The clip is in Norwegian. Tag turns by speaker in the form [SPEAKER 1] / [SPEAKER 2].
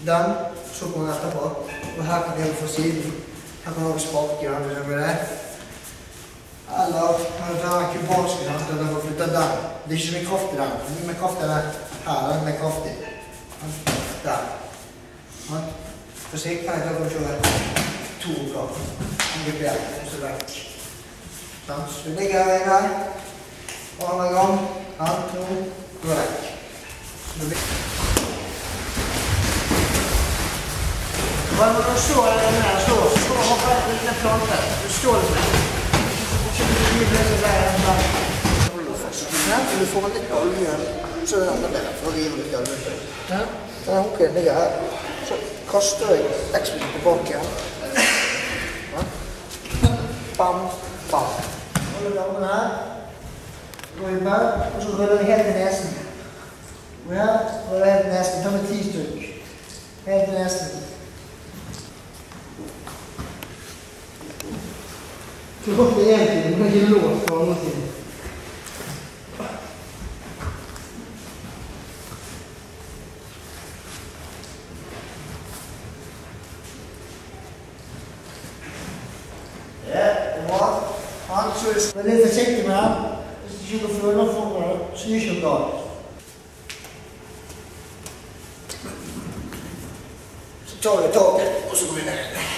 [SPEAKER 1] Den, så går den etterpå. Og her kan jeg få siden. Her kan vi sparke den, hvis jeg vil det. Eller kan du ta den kubanske, den får flytte den. Det er ikke med kraft i den. Det er med kraft i den her, den er med kraft i. Der. For sikkert kan jeg kjøre 2 oppgaver. Den blir bedre, og så vekk. Så du ligger her inne. Og andre gang. 2, gå vekk. Men når du står der inne, så står du bare en liten plante. Du står liksom. Du får en litt olje, så er det enda bedre for å rive litt olje. Den hokken ligger her, så kaster jeg eksplosivt tilbake igjen. Bam, bam. Holder damene her. Går inn der, og så røller jeg helt i nesen. Og her røller jeg helt i nesen. Ta med 10 stykk. Helt i nesen. Så godt det er egentlig, men det er ikke lov på andre siden. Så vær litt forsiktig med den. Hvis du ikke føler for det, så er det ikke galt. Så tar vi taket, og så går vi ned.